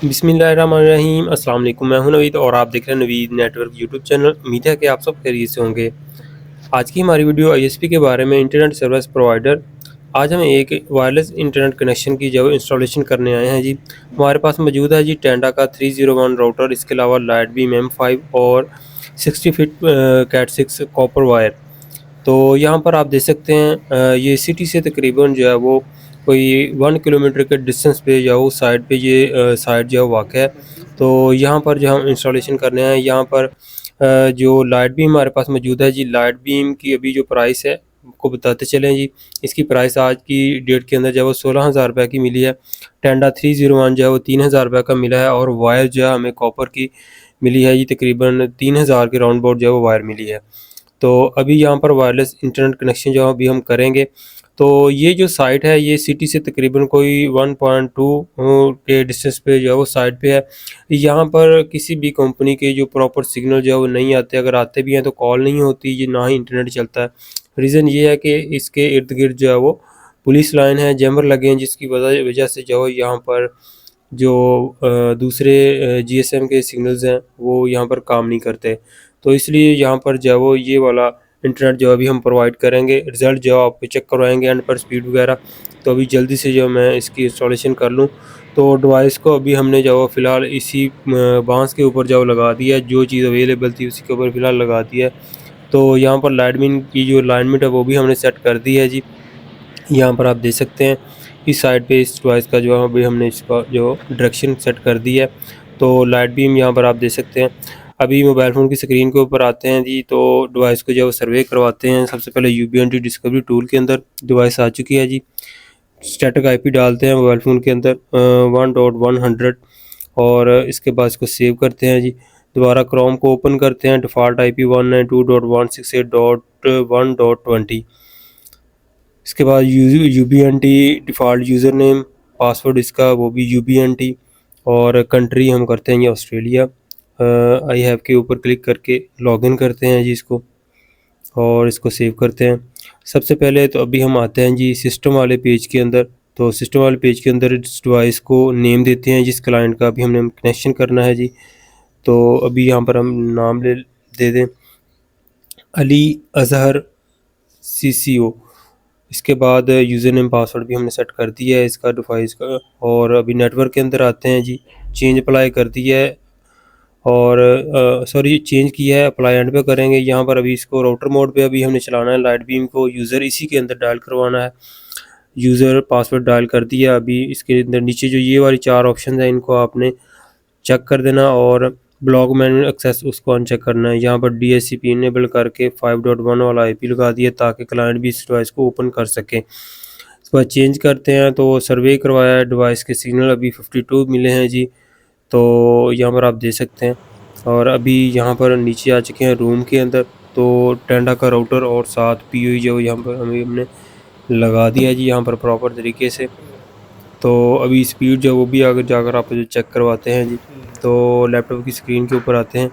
बिस्मिल्लाहिर्रहमानिर्रहीम। अस्सलाम वालेकुम। मैं हूं नवीद और आप देख रहे हैं नवीद नेटवर्क यूट्यूब चैनल। उम्मीद है कि आप सब खैरियत से होंगे। आज की हमारी वीडियो आईएसपी के बारे में, इंटरनेट सर्विस प्रोवाइडर। आज हम एक वायरलेस इंटरनेट कनेक्शन की जो इंस्टॉलेशन करने आए हैं जी। हमारे पास मौजूद है जी टेंडा का 301 राउटर, इसके अलावा लाइट बीम M5 और 60 फीट कैट 6 कॉपर वायर। तो यहाँ पर आप देख सकते हैं ये सिटी से तकरीबन जो है वो कोई 1 किलोमीटर के डिस्टेंस पे जो साइड पे ये साइट जो है वाक़ है। तो यहाँ पर जो हम इंस्टॉलेशन करने हैं, यहाँ पर जो लाइट बीम हमारे पास मौजूद है जी। लाइट बीम की अभी जो प्राइस है आपको बताते चलें जी। इसकी प्राइस आज की डेट के अंदर जो है वो 16,000 रुपये की मिली है। टेंडा 301 जो है वो 3,000 रुपये का मिला है और वायर जो है हमें कॉपर की मिली है जी, तकरीबन 3,000 के राउंड अबाउट जो है वो वायर मिली है। तो अभी यहाँ पर वायरलेस इंटरनेट कनेक्शन जो अभी हम करेंगे। तो ये जो साइट है ये सिटी से तकरीबन कोई 1.2 के डिस्टेंस पे जो है वो साइट पे है। यहाँ पर किसी भी कंपनी के जो प्रॉपर सिग्नल जो है वो नहीं आते, अगर आते भी हैं तो कॉल नहीं होती, ये ना ही इंटरनेट चलता है। रीज़न ये है कि इसके इर्द गिर्द जो है वो पुलिस लाइन है, जैमर लगे हैं, जिसकी वजह से जो है यहाँ पर जो दूसरे जीएसएम के सिग्नल्स हैं वो यहाँ पर काम नहीं करते। तो इसलिए यहाँ पर जो है वो ये वाला इंटरनेट जो अभी हम प्रोवाइड करेंगे। रिज़ल्ट जो आप चेक करवाएंगे एंड पर स्पीड वगैरह। तो अभी जल्दी से जो मैं इसकी इंस्टॉलेशन कर लूँ। तो डिवाइस को अभी हमने जो फ़िलहाल इसी बांस के ऊपर जो लगा दिया है, जो चीज़ अवेलेबल थी उसी के ऊपर फ़िलहाल लगा दिया है। तो यहाँ पर लाइटमिन की जो अलाइनमेंट है वो भी हमने सेट कर दी है जी। यहाँ पर आप देख सकते हैं इस साइड पे इस डिवाइस का जो है अभी हमने इसका जो डायरेक्शन सेट कर दी है। तो लाइट बीम यहाँ पर आप देख सकते हैं। अभी मोबाइल फ़ोन की स्क्रीन के ऊपर आते हैं जी। तो डिवाइस को जो सर्वे करवाते हैं। सबसे पहले यूबीएनटी डिस्कवरी टूल के अंदर डिवाइस आ चुकी है जी। स्टैटिक आईपी डालते हैं मोबाइल फ़ोन के अंदर 1.100 और इसके बाद इसको सेव करते हैं जी। दोबारा क्रोम को ओपन करते हैं। Default IP 192.168.1.20। इसके बाद यूबीएनटी डिफ़ॉल्ट यूज़र नेम, पासवर्ड इसका वो भी यूबीएनटी, और कंट्री हम करते हैं ये ऑस्ट्रेलिया। आई हैव के ऊपर क्लिक करके लॉगिन करते हैं जी इसको और इसको सेव करते हैं। सबसे पहले तो अभी हम आते हैं जी सिस्टम वाले पेज के अंदर। तो सिस्टम वाले पेज के अंदर इस डिवाइस को नेम देते हैं जिस क्लाइंट का अभी हमने कनेक्शन करना है जी। तो अभी यहाँ पर हम नाम दे दें अली अज़हर CCO। इसके बाद यूज़र नेम पासवर्ड भी हमने सेट कर दिया है इसका डिवाइस का। और अभी नेटवर्क के अंदर आते हैं जी। चेंज अप्लाई कर दिया है और सॉरी चेंज किया है, अप्लाई एंड पे करेंगे। यहाँ पर अभी इसको राउटर मोड पे अभी हमने चलाना है लाइट बीम को। यूज़र इसी के अंदर डायल करवाना है। यूज़र पासवर्ड डायल कर दिया। अभी इसके अंदर नीचे जो ये वाली 4 ऑप्शन है इनको आपने चेक कर देना और ब्लॉक मैनुअल एक्सेस उसको अनचेक करना है। यहाँ पर DHCP इनेबल करके 5.1 वाला IP लगा दिया ताकि क्लाइंट भी इस डिवाइस को ओपन कर सके। इसके बाद चेंज करते हैं। तो सर्वे करवाया है, डिवाइस के सिग्नल अभी 52 मिले हैं जी। तो यहाँ पर आप देख सकते हैं। और अभी यहाँ पर नीचे आ चुके हैं रूम के अंदर। तो टेंडा का राउटर और साथ POE जो यहाँ पर हमने लगा दिया है जी यहाँ पर प्रॉपर तरीके से। तो अभी स्पीड जो वो भी आगे जाकर आप जो चेक करवाते हैं जी। तो लैपटॉप की स्क्रीन के ऊपर आते हैं।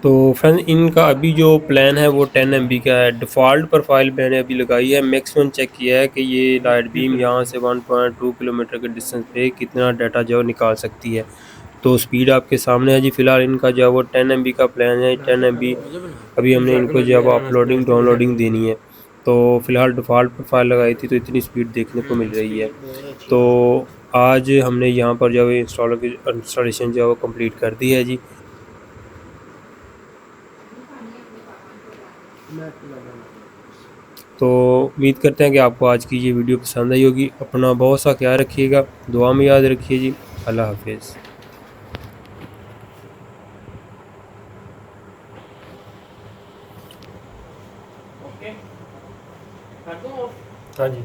तो फ्रेंड इनका अभी जो प्लान है वो 10 MB का है। डिफ़ॉल्ट प्रोफाइल मैंने अभी लगाई है। मैक्सिमम चेक किया है कि ये लाइट बीम यहाँ से 1.2 किलोमीटर के डिस्टेंस पे कितना डाटा जो निकाल सकती है। तो स्पीड आपके सामने है जी। फ़िलहाल इनका जो है वो 10 MB का प्लान है। 10 MB अभी हमने इनको जो है अपलोडिंग डाउनलोडिंग देनी है। तो फ़िलहाल डिफ़ॉल्ट प्रोफाइल लगाई थी तो इतनी स्पीड देखने को मिल रही है। तो आज हमने यहाँ पर जो है इंस्टॉलेशन जो है वो कम्प्लीट कर दी है जी। तो उम्मीद करते हैं कि आपको आज की ये वीडियो पसंद आई होगी। अपना बहुत सा ख्याल रखिएगा, दुआ में याद रखिए जी। अल्लाह हाफिज़। ओके कर दो। हाँ जी।